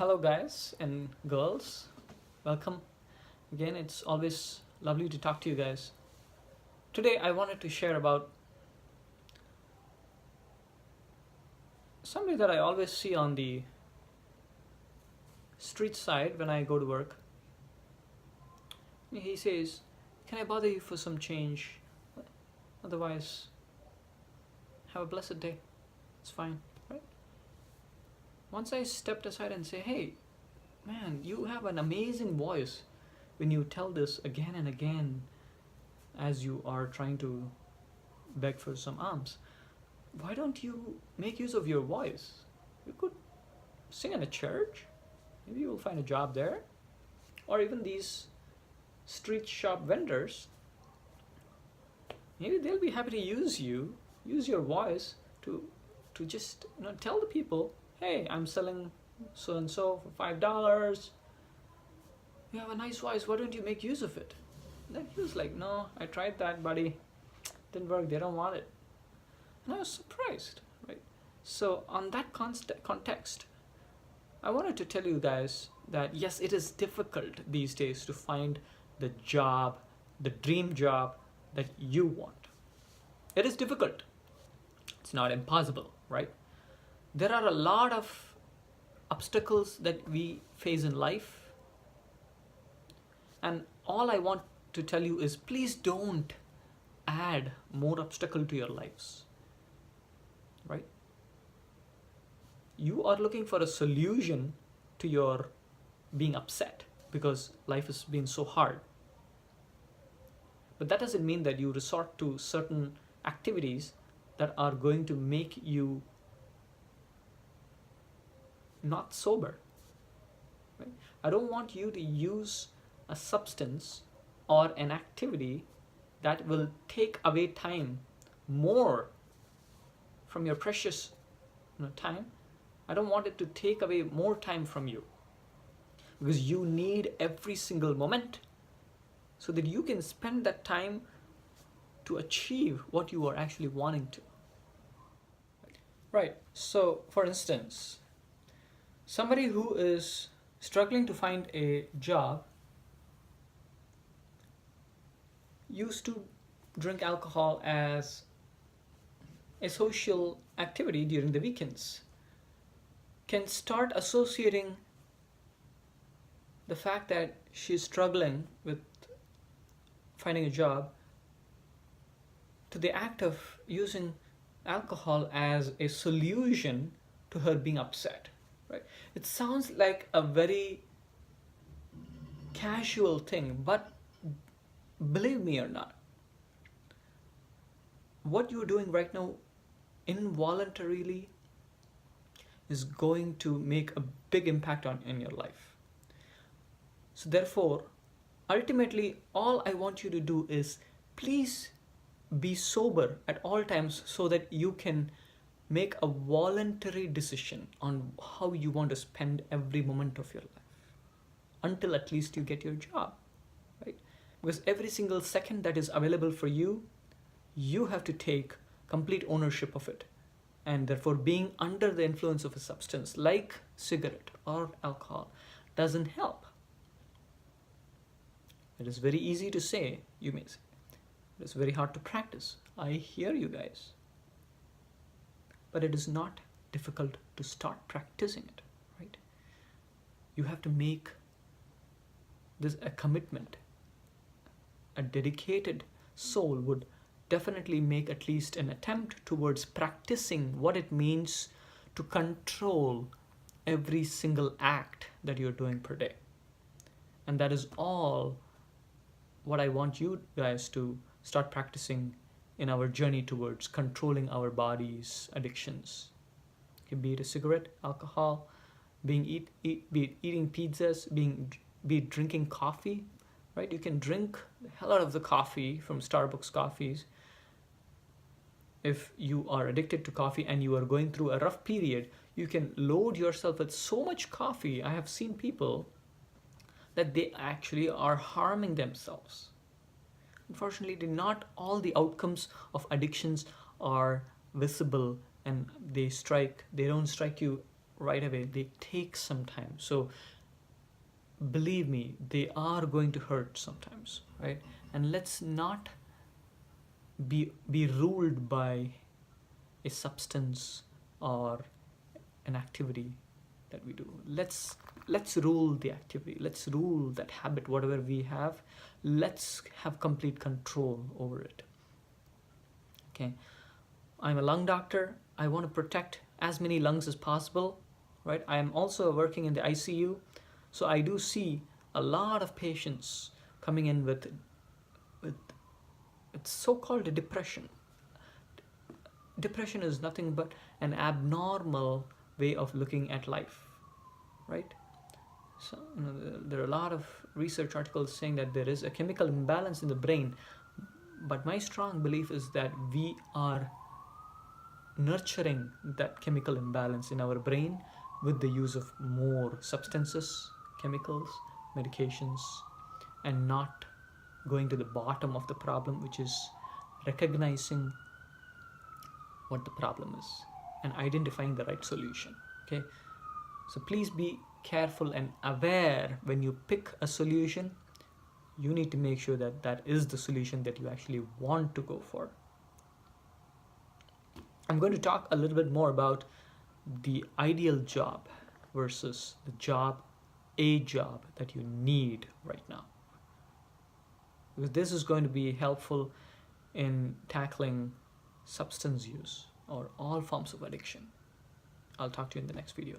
Hello, guys and girls. Welcome again. It's always lovely to talk to you guys. Today, I wanted to share about somebody that I always see on the street side when I go to work. He says, "Can I bother you for some change? Otherwise, have a blessed day. It's fine, right?" Once I stepped aside and say, "Hey, man, you have an amazing voice when you tell this again and again as you are trying to beg for some alms. Why don't you make use of your voice? You could sing in a church. Maybe you will find a job there. Or even these street shop vendors, maybe they'll be happy to use your voice to just tell the people, hey, I'm selling so and so for $5. You have a nice voice. Why don't you make use of it?" And then he was like, "No, I tried that, buddy. Didn't work. They don't want it." And I was surprised, right? So on that context, I wanted to tell you guys that yes, it is difficult these days to find the job, the dream job that you want. It is difficult. It's not impossible, right? There are a lot of obstacles that we face in life. And all I want to tell you is please don't add more obstacle to your lives, right? You are looking for a solution to your being upset because life has been so hard. But that doesn't mean that you resort to certain activities that are going to make you not sober, right? I don't want you to use a substance or an activity that will take away time more from your precious time. I don't want it to take away more time from you, because you need every single moment so that you can spend that time to achieve what you are actually wanting to. Right. So, for instance, somebody who is struggling to find a job used to drink alcohol as a social activity during the weekends, can start associating the fact that she's struggling with finding a job to the act of using alcohol as a solution to her being upset, right? It sounds like a very casual thing, but believe me or not, what you're doing right now involuntarily is going to make a big impact in your life. So therefore, ultimately, all I want you to do is please be sober at all times so that you can make a voluntary decision on how you want to spend every moment of your life until at least you get your job, right? Because every single second that is available for you, you have to take complete ownership of it. And therefore, being under the influence of a substance like cigarette or alcohol doesn't help. It is very easy to say, you may say. It is very hard to practice. I hear you guys. But it is not difficult to start practicing it, right? You have to make this a commitment. A dedicated soul would definitely make at least an attempt towards practicing what it means to control every single act that you're doing per day. And that is all what I want you guys to start practicing in our journey towards controlling our body's addictions. It can be it a cigarette, alcohol, be it eating pizzas, be it drinking coffee, right? You can drink the hell out of the coffee from Starbucks coffees. If you are addicted to coffee and you are going through a rough period, you can load yourself with so much coffee. I have seen people that they actually are harming themselves. Unfortunately, not all the outcomes of addictions are visible and they don't strike you right away. They take some time. So believe me, they are going to hurt sometimes, right? And let's not be ruled by a substance or an activity that we do. Let's rule the activity. Let's rule that habit, whatever we have. Let's have complete control over it. Okay, I'm a lung doctor. I want to protect as many lungs as possible, right? I am also working in the ICU, so I do see a lot of patients coming in with it's so-called depression. Depression is nothing but an abnormal way of looking at life, right? So there are a lot of research articles saying that there is a chemical imbalance in the brain, but my strong belief is that we are nurturing that chemical imbalance in our brain with the use of more substances, chemicals, medications, and not going to the bottom of the problem, which is recognizing what the problem is and identifying the right solution. Okay, so please be careful and aware when you pick a solution. You need to make sure that that is the solution that you actually want to go for. I'm going to talk a little bit more about the ideal job versus the job that you need right now, because this is going to be helpful in tackling substance use or all forms of addiction. I'll talk to you in the next video.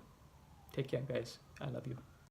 Take care, guys. I love you.